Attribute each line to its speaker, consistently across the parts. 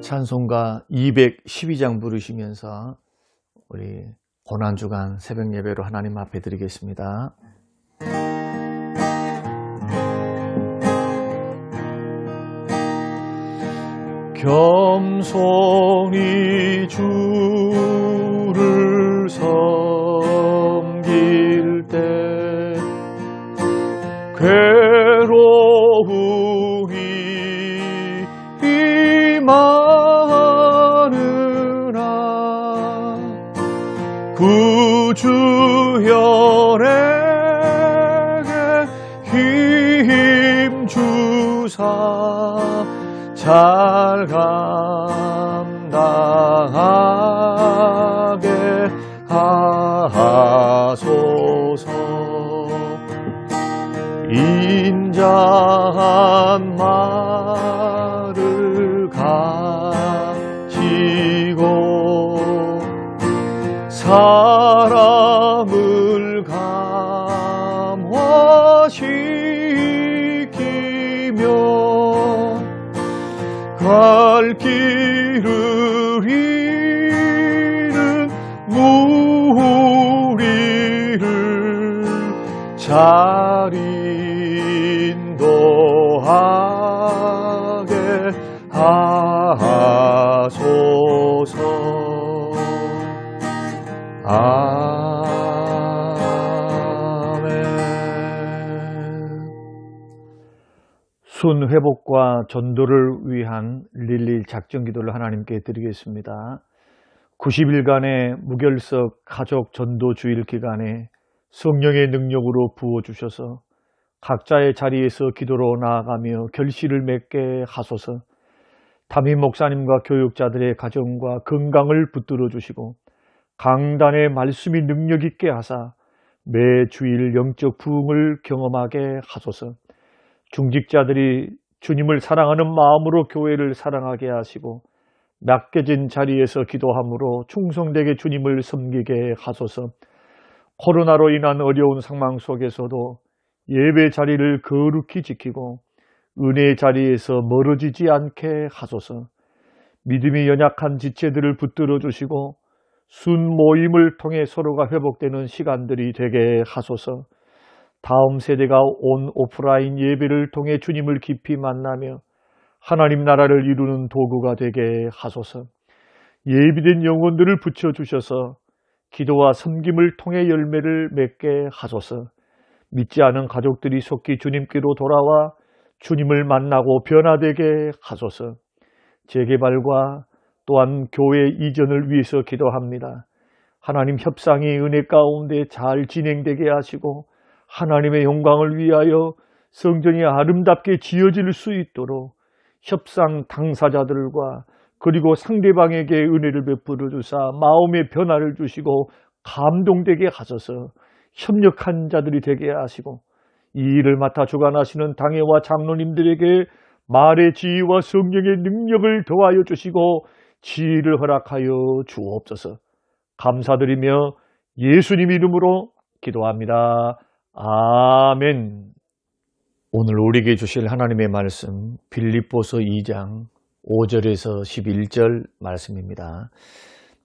Speaker 1: 찬송가 212장 부르시면서 우리 고난주간 새벽 예배로 하나님 앞에 드리겠습니다. 겸손히 주를 섬길 때 괴로움이 임하느라 구주 혈에게 힘 주사 잘 감당하게 하소서. 인자한 말을 가지고 사람을 감화시키며 갈 길을 잃은 무리를 잘 인도하게 하소서. 아멘. 순 회복과 전도를 위한 릴리 작전 기도를 하나님께 드리겠습니다. 90일간의 무결석 가족 전도 주일 기간에 성령의 능력으로 부어주셔서 각자의 자리에서 기도로 나아가며 결실을 맺게 하소서. 담임 목사님과 교육자들의 가정과 건강을 붙들어 주시고 강단의 말씀이 능력 있게 하사 매 주일 영적 부흥을 경험하게 하소서. 중직자들이 주님을 사랑하는 마음으로 교회를 사랑하게 하시고 맡겨진 자리에서 기도함으로 충성되게 주님을 섬기게 하소서. 코로나로 인한 어려운 상황 속에서도 예배 자리를 거룩히 지키고 은혜의 자리에서 멀어지지 않게 하소서. 믿음이 연약한 지체들을 붙들어 주시고 순 모임을 통해 서로가 회복되는 시간들이 되게 하소서. 다음 세대가 온 오프라인 예배를 통해 주님을 깊이 만나며 하나님 나라를 이루는 도구가 되게 하소서. 예비된 영혼들을 붙여주셔서 기도와 섬김을 통해 열매를 맺게 하소서. 믿지 않은 가족들이 속히 주님께로 돌아와 주님을 만나고 변화되게 하소서. 재개발과 또한 교회 이전을 위해서 기도합니다. 하나님 협상이 은혜 가운데 잘 진행되게 하시고 하나님의 영광을 위하여 성전이 아름답게 지어질 수 있도록 협상 당사자들과 그리고 상대방에게 은혜를 베풀어 주사 마음의 변화를 주시고 감동되게 하소서. 협력한 자들이 되게 하시고 이 일을 맡아 주관하시는 당회와 장로님들에게 말의 지혜와 성령의 능력을 더하여 주시고 지혜를 허락하여 주옵소서. 감사드리며 예수님 이름으로 기도합니다. 아멘. 오늘 우리에게 주실 하나님의 말씀 빌립보서 2장 5절에서 11절 말씀입니다.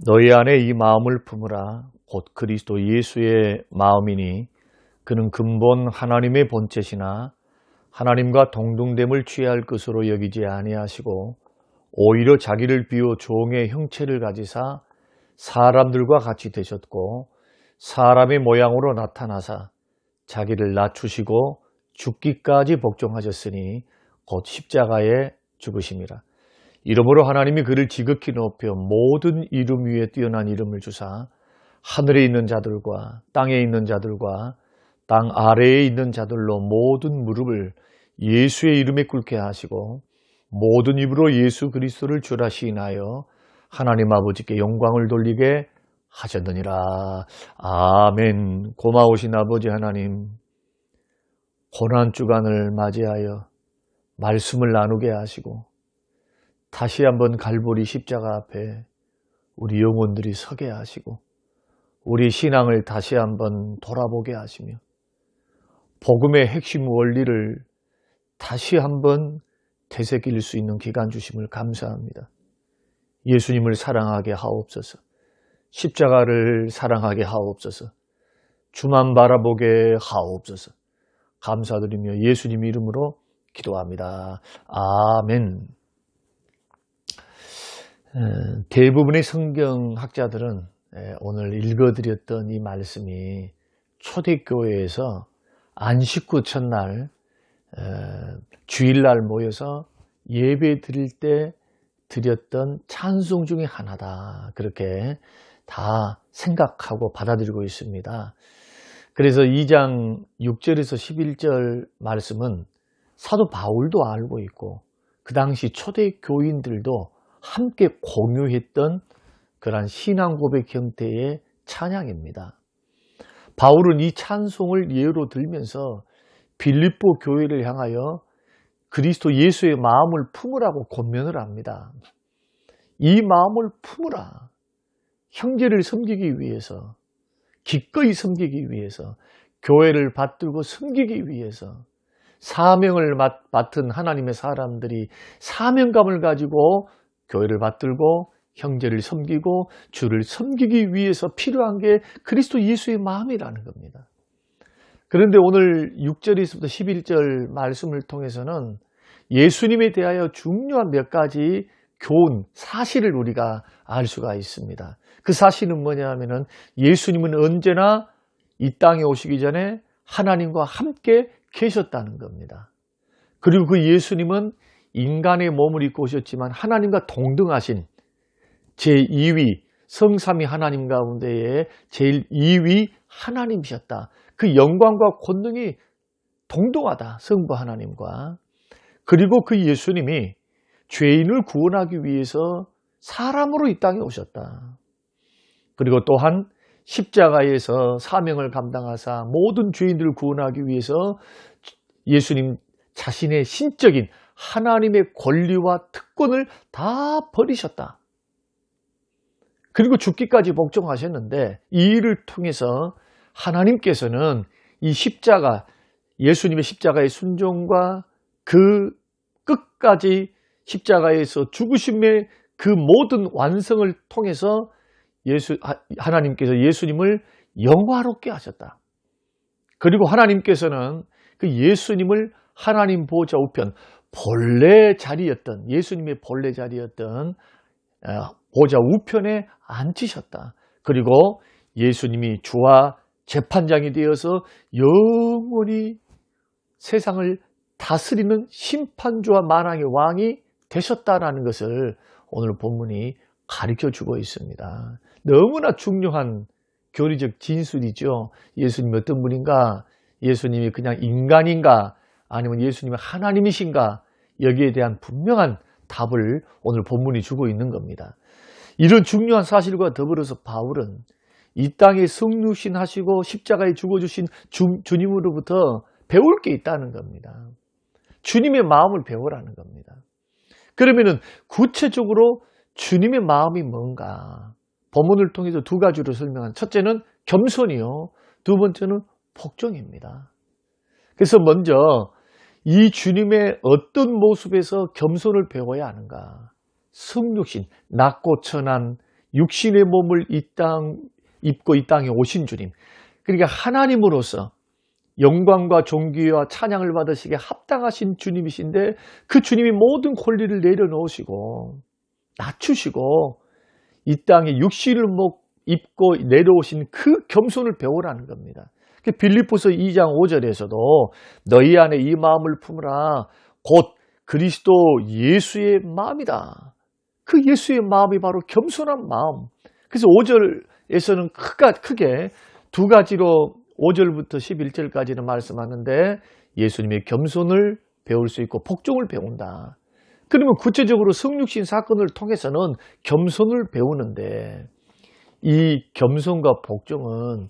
Speaker 1: 너희 안에 이 마음을 품으라. 곧 그리스도 예수의 마음이니 그는 근본 하나님의 본체시나 하나님과 동등됨을 취할 것으로 여기지 아니하시고 오히려 자기를 비워 종의 형체를 가지사 사람들과 같이 되셨고 사람의 모양으로 나타나사 자기를 낮추시고 죽기까지 복종하셨으니 곧 십자가에 죽으심이라. 이러므로 하나님이 그를 지극히 높여 모든 이름 위에 뛰어난 이름을 주사 하늘에 있는 자들과 땅에 있는 자들과 땅 아래에 있는 자들로 모든 무릎을 예수의 이름에 꿇게 하시고 모든 입으로 예수 그리스도를 주라 시인하여 하나님 아버지께 영광을 돌리게 하셨느니라. 아멘. 고마우신 아버지 하나님, 고난주간을 맞이하여 말씀을 나누게 하시고 다시 한번 갈보리 십자가 앞에 우리 영혼들이 서게 하시고 우리 신앙을 다시 한번 돌아보게 하시며 복음의 핵심 원리를 다시 한번 되새길 수 있는 기간 주심을 감사합니다. 예수님을 사랑하게 하옵소서. 십자가를 사랑하게 하옵소서. 주만 바라보게 하옵소서. 감사드리며 예수님 이름으로 기도합니다. 아멘. 대부분의 성경학자들은 오늘 읽어드렸던 이 말씀이 초대교회에서 안식구 첫날 주일날 모여서 예배 드릴 때 드렸던 찬송 중에 하나다. 그렇게 다 생각하고 받아들이고 있습니다. 그래서 2장 6절에서 11절 말씀은 사도 바울도 알고 있고 그 당시 초대교인들도 함께 공유했던 그러한 신앙 고백 형태의 찬양입니다. 바울은 이 찬송을 예로 들면서 빌립보 교회를 향하여 그리스도 예수의 마음을 품으라고 권면을 합니다. 이 마음을 품으라. 형제를 섬기기 위해서, 기꺼이 섬기기 위해서, 교회를 받들고 섬기기 위해서 사명을 맡은 하나님의 사람들이 사명감을 가지고 교회를 받들고 형제를 섬기고 주를 섬기기 위해서 필요한 게 그리스도 예수의 마음이라는 겁니다. 그런데 오늘 6절에서부터 11절 말씀을 통해서는 예수님에 대하여 중요한 몇 가지 교훈, 사실을 우리가 알 수가 있습니다. 그 사실은 뭐냐 하면은 예수님은 언제나 이 땅에 오시기 전에 하나님과 함께 계셨다는 겁니다. 그리고 그 예수님은 인간의 몸을 입고 오셨지만 하나님과 동등하신 제2위 성삼위 하나님 가운데에 제일 2위 하나님이셨다. 그 영광과 권능이 동등하다. 성부 하나님과. 그리고 그 예수님이 죄인을 구원하기 위해서 사람으로 이 땅에 오셨다. 그리고 또한 십자가에서 사명을 감당하사 모든 죄인들을 구원하기 위해서 예수님 자신의 신적인 하나님의 권리와 특권을 다 버리셨다. 그리고 죽기까지 복종하셨는데 이 일을 통해서 하나님께서는 이 십자가, 예수님의 십자가의 순종과 그 끝까지 십자가에서 죽으심의 그 모든 완성을 통해서 하나님께서 예수님을 영화롭게 하셨다. 그리고 하나님께서는 그 예수님을 하나님 보좌 우편, 본래 자리였던, 예수님의 본래 자리였던 보좌 우편에 앉히셨다. 그리고 예수님이 주와 재판장이 되어서 영원히 세상을 다스리는 심판주와 만왕의 왕이 되셨다라는 것을 오늘 본문이 가르쳐주고 있습니다. 너무나 중요한 교리적 진술이죠. 예수님이 어떤 분인가? 예수님이 그냥 인간인가? 아니면 예수님이 하나님이신가? 여기에 대한 분명한 답을 오늘 본문이 주고 있는 겁니다. 이런 중요한 사실과 더불어서 바울은 이 땅에 성육신 하시고 십자가에 죽어주신 주님으로부터 배울 게 있다는 겁니다. 주님의 마음을 배우라는 겁니다. 그러면은 구체적으로 주님의 마음이 뭔가? 본문을 통해서 두 가지로 설명한, 첫째는 겸손이요, 두 번째는 복종입니다. 그래서 먼저 이 주님의 어떤 모습에서 겸손을 배워야 하는가? 성육신, 낮고 천한 육신의 몸을 입고 이 땅에 오신 주님, 그러니까 하나님으로서 영광과 존귀와 찬양을 받으시기에 합당하신 주님이신데 그 주님이 모든 권리를 내려놓으시고 낮추시고 이 땅에 육신을 입고 내려오신 그 겸손을 배우라는 겁니다. 빌립보서 2장 5절에서도 너희 안에 이 마음을 품으라 곧 그리스도 예수의 마음이다. 그 예수의 마음이 바로 겸손한 마음. 그래서 5절에서는 크게 두 가지로 5절부터 11절까지는 말씀하는데 예수님의 겸손을 배울 수 있고 복종을 배운다. 그러면 구체적으로 성육신 사건을 통해서는 겸손을 배우는데 이 겸손과 복종은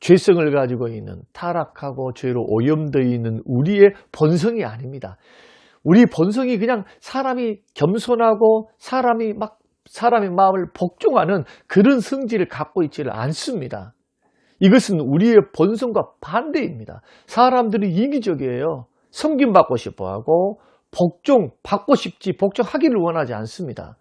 Speaker 1: 죄성을 가지고 있는 타락하고 죄로 오염되어 있는 우리의 본성이 아닙니다. 우리 본성이 그냥 사람이 겸손하고 사람의 마음을 복종하는 그런 성질을 갖고 있지를 않습니다. 이것은 우리의 본성과 반대입니다. 사람들이 이기적이에요. 섬김받고 싶어하고 복종받고 싶지 복종하기를 원하지 않습니다.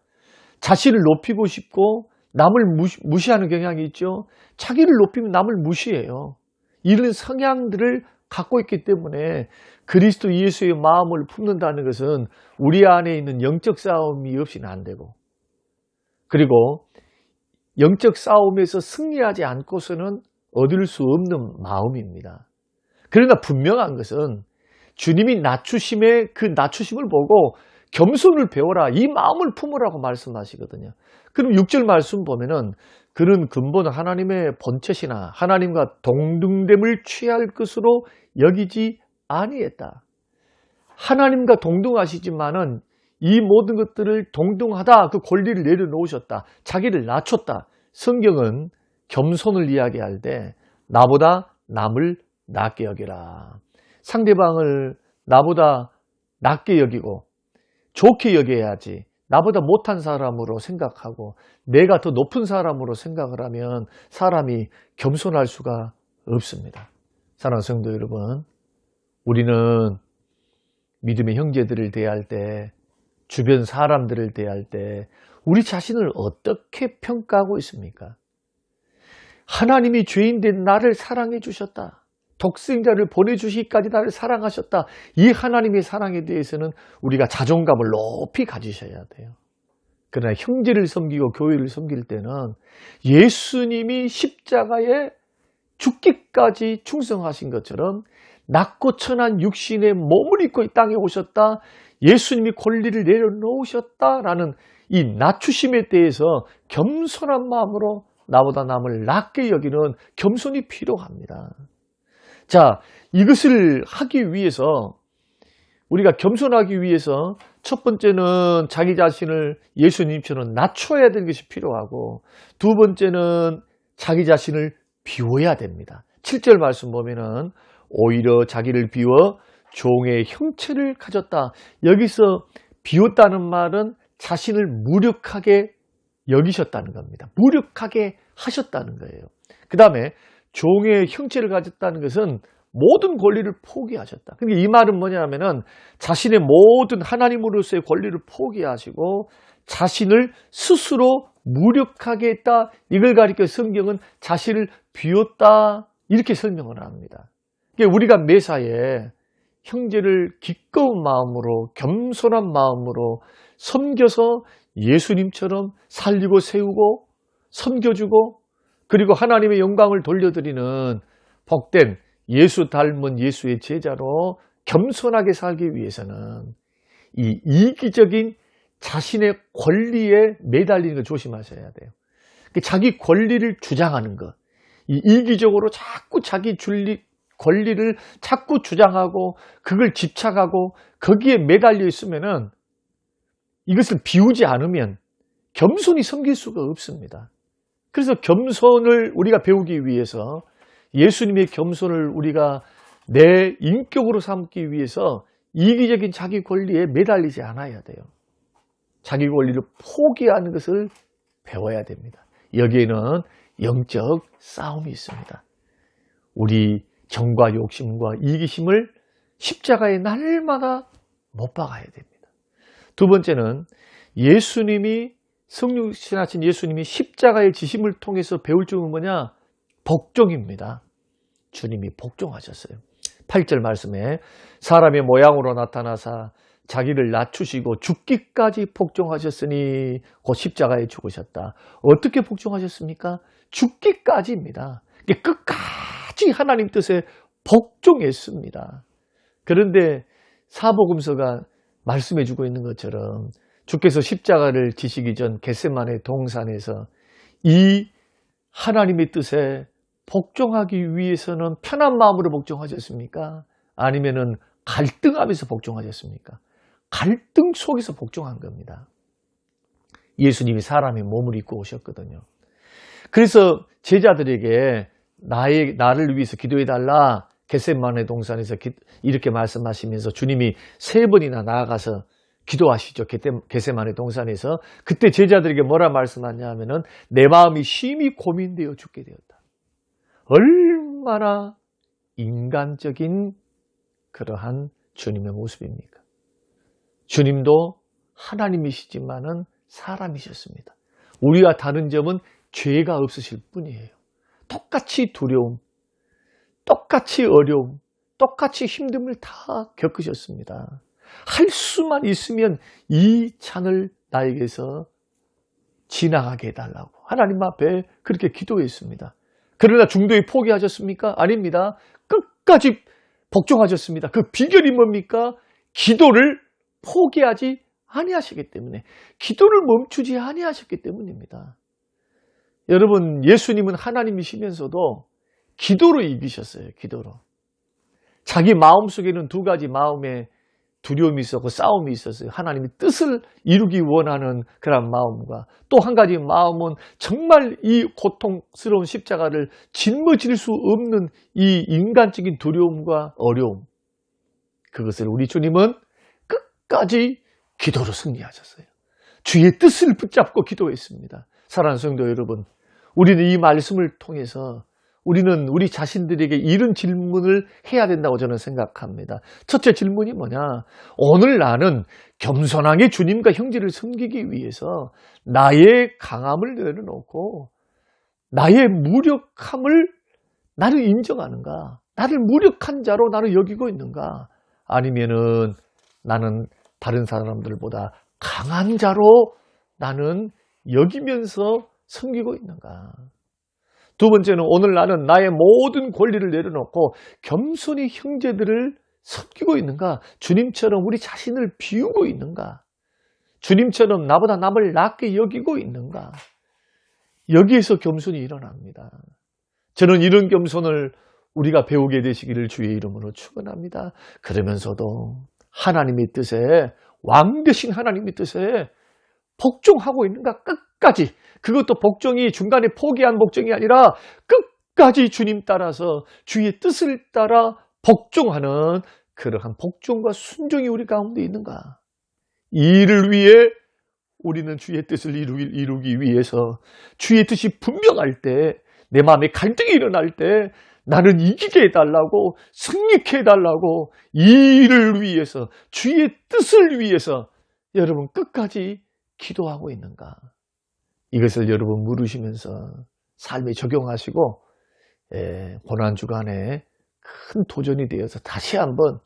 Speaker 1: 자신을 높이고 싶고 남을 무시하는 경향이 있죠. 자기를 높이면 남을 무시해요. 이런 성향들을 갖고 있기 때문에 그리스도 예수의 마음을 품는다는 것은 우리 안에 있는 영적 싸움이 없이는 안 되고, 그리고 영적 싸움에서 승리하지 않고서는 얻을 수 없는 마음입니다. 그러나 분명한 것은 주님이 낮추심의 그 낮추심을 보고 겸손을 배워라, 이 마음을 품으라고 말씀하시거든요. 그럼 6절 말씀 보면은 그는 근본 하나님의 본체시나 하나님과 동등됨을 취할 것으로 여기지 아니했다. 하나님과 동등하시지만은 이 모든 것들을 동등하다, 그 권리를 내려놓으셨다. 자기를 낮췄다. 성경은 겸손을 이야기할 때 나보다 남을 낮게 여기라. 상대방을 나보다 낮게 여기고 좋게 여겨야지. 나보다 못한 사람으로 생각하고 내가 더 높은 사람으로 생각을 하면 사람이 겸손할 수가 없습니다. 사랑하는 성도 여러분, 우리는 믿음의 형제들을 대할 때, 주변 사람들을 대할 때 우리 자신을 어떻게 평가하고 있습니까? 하나님이 죄인된 나를 사랑해 주셨다. 독생자를 보내주시기까지 나를 사랑하셨다. 이 하나님의 사랑에 대해서는 우리가 자존감을 높이 가지셔야 돼요. 그러나 형제를 섬기고 교회를 섬길 때는 예수님이 십자가에 죽기까지 충성하신 것처럼 낮고 천한 육신의 몸을 입고 이 땅에 오셨다. 예수님이 권리를 내려놓으셨다라는 이 낮추심에 대해서 겸손한 마음으로 나보다 남을 낮게 여기는 겸손이 필요합니다. 자, 이것을 하기 위해서, 우리가 겸손하기 위해서 첫 번째는 자기 자신을 예수님처럼 낮춰야 되는 것이 필요하고, 두 번째는 자기 자신을 비워야 됩니다. 7절 말씀 보면은 오히려 자기를 비워 종의 형체를 가졌다. 여기서 비웠다는 말은 자신을 무력하게 여기셨다는 겁니다. 무력하게 하셨다는 거예요. 그 다음에 종의 형체를 가졌다는 것은 모든 권리를 포기하셨다. 그러니까 이 말은 뭐냐면은 자신의 모든 하나님으로서의 권리를 포기하시고 자신을 스스로 무력하게 했다. 이걸 가리켜 성경은 자신을 비웠다, 이렇게 설명을 합니다. 그러니까 우리가 매사에 형제를 기꺼운 마음으로, 겸손한 마음으로 섬겨서 예수님처럼 살리고 세우고 섬겨주고, 그리고 하나님의 영광을 돌려드리는 복된 예수 닮은 예수의 제자로 겸손하게 살기 위해서는 이 이기적인 자신의 권리에 매달리는 걸 조심하셔야 돼요. 자기 권리를 주장하는 것, 이 이기적으로 자꾸 자기 권리를 자꾸 주장하고 그걸 집착하고 거기에 매달려 있으면은, 이것을 비우지 않으면 겸손히 섬길 수가 없습니다. 그래서 겸손을 우리가 배우기 위해서, 예수님의 겸손을 우리가 내 인격으로 삼기 위해서 이기적인 자기 권리에 매달리지 않아야 돼요. 자기 권리를 포기하는 것을 배워야 됩니다. 여기에는 영적 싸움이 있습니다. 우리 정과 욕심과 이기심을 십자가에 날마다 못 박아야 됩니다. 두 번째는 예수님이, 성육신하신 예수님이 십자가의 지심을 통해서 배울 점은 뭐냐? 복종입니다. 주님이 복종하셨어요. 8절 말씀에 사람의 모양으로 나타나사 자기를 낮추시고 죽기까지 복종하셨으니 곧 십자가에 죽으셨다. 어떻게 복종하셨습니까? 죽기까지입니다. 끝까지 하나님 뜻에 복종했습니다. 그런데 사복음서가 말씀해 주고 있는 것처럼 주께서 십자가를 지시기 전 겟세마네 동산에서 이 하나님의 뜻에 복종하기 위해서는 편한 마음으로 복종하셨습니까? 아니면은 갈등하면서 복종하셨습니까? 갈등 속에서 복종한 겁니다. 예수님이 사람의 몸을 입고 오셨거든요. 그래서 제자들에게 나를 위해서 기도해달라, 겟세마네 동산에서 이렇게 말씀하시면서 주님이 3번이나 나아가서 기도하시죠. 겟세마네 동산에서. 그때 제자들에게 뭐라 말씀하냐면은 내 마음이 심히 고민되어 죽게 되었다. 얼마나 인간적인 그러한 주님의 모습입니까? 주님도 하나님이시지만은 사람이셨습니다. 우리와 다른 점은 죄가 없으실 뿐이에요. 똑같이 두려움, 똑같이 어려움, 똑같이 힘듦을 다 겪으셨습니다. 할 수만 있으면 이 잔을 나에게서 지나가게 해달라고 하나님 앞에 그렇게 기도했습니다. 그러나 중도에 포기하셨습니까? 아닙니다. 끝까지 복종하셨습니다. 그 비결이 뭡니까? 기도를 포기하지 아니하시기 때문에, 기도를 멈추지 아니하셨기 때문입니다. 여러분, 예수님은 하나님이시면서도 기도로 이기셨어요. 기도로. 자기 마음속에는 두 가지 마음의 두려움이 있었고 싸움이 있었어요. 하나님의 뜻을 이루기 원하는 그런 마음과, 또 한 가지 마음은 정말 이 고통스러운 십자가를 짊어질 수 없는 이 인간적인 두려움과 어려움. 그것을 우리 주님은 끝까지 기도로 승리하셨어요. 주의 뜻을 붙잡고 기도했습니다. 사랑하는 성도 여러분, 우리는 이 말씀을 통해서 우리는 우리 자신들에게 이런 질문을 해야 된다고 저는 생각합니다. 첫째 질문이 뭐냐? 오늘 나는 겸손하게 주님과 형제를 섬기기 위해서 나의 강함을 내려놓고 나의 무력함을 나를 인정하는가? 나를 무력한 자로 나를 여기고 있는가? 아니면은 나는 다른 사람들보다 강한 자로 나는 여기면서 섬기고 있는가? 두 번째는 오늘 나는 나의 모든 권리를 내려놓고 겸손히 형제들을 섬기고 있는가? 주님처럼 우리 자신을 비우고 있는가? 주님처럼 나보다 남을 낮게 여기고 있는가? 여기에서 겸손이 일어납니다. 저는 이런 겸손을 우리가 배우게 되시기를 주의 이름으로 축원합니다. 그러면서도 하나님의 뜻에, 왕 되신 하나님의 뜻에 복종하고 있는가? 끝까지. 그것도 복종이 중간에 포기한 복종이 아니라 끝까지 주님 따라서 주의 뜻을 따라 복종하는 그러한 복종과 순종이 우리 가운데 있는가? 이 일을 위해 우리는 주의 뜻을 이루기 위해서 주의 뜻이 분명할 때, 내 마음에 갈등이 일어날 때 나는 이기게 해달라고, 승리케 해달라고, 이 일을 위해서, 주의 뜻을 위해서 여러분 끝까지 기도하고 있는가? 이것을 여러분 물으시면서 삶에 적용하시고 고난주간에 큰 도전이 되어서 다시 한번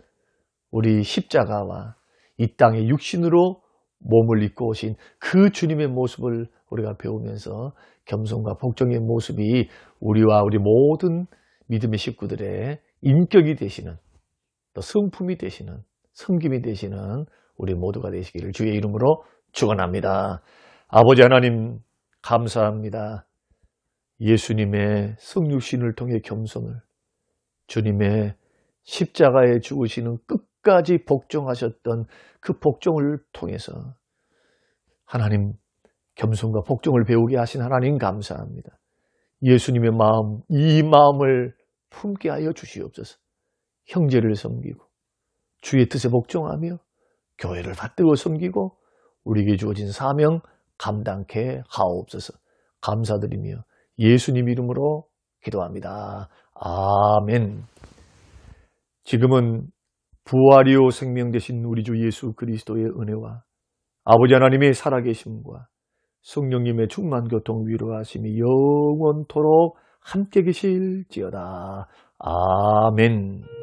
Speaker 1: 우리 십자가와 이 땅의 육신으로 몸을 입고 오신 그 주님의 모습을 우리가 배우면서 겸손과 복종의 모습이 우리와 우리 모든 믿음의 식구들의 인격이 되시는, 또 성품이 되시는, 섬김이 되시는 우리 모두가 되시기를 주의 이름으로 축원합니다. 아버지 하나님 감사합니다. 예수님의 성육신을 통해 겸손을, 주님의 십자가에 죽으시는 끝까지 복종하셨던 그 복종을 통해서 하나님 겸손과 복종을 배우게 하신 하나님 감사합니다. 예수님의 마음, 이 마음을 품게 하여 주시옵소서. 형제를 섬기고 주의 뜻에 복종하며 교회를 받들고 섬기고 우리에게 주어진 사명 감당케 하옵소서. 감사드리며 예수님 이름으로 기도합니다. 아멘. 지금은 부활이요 생명 되신 우리 주 예수 그리스도의 은혜와 아버지 하나님의 살아계심과 성령님의 충만 교통 위로하심이 영원토록 함께 계실지어다. 아멘.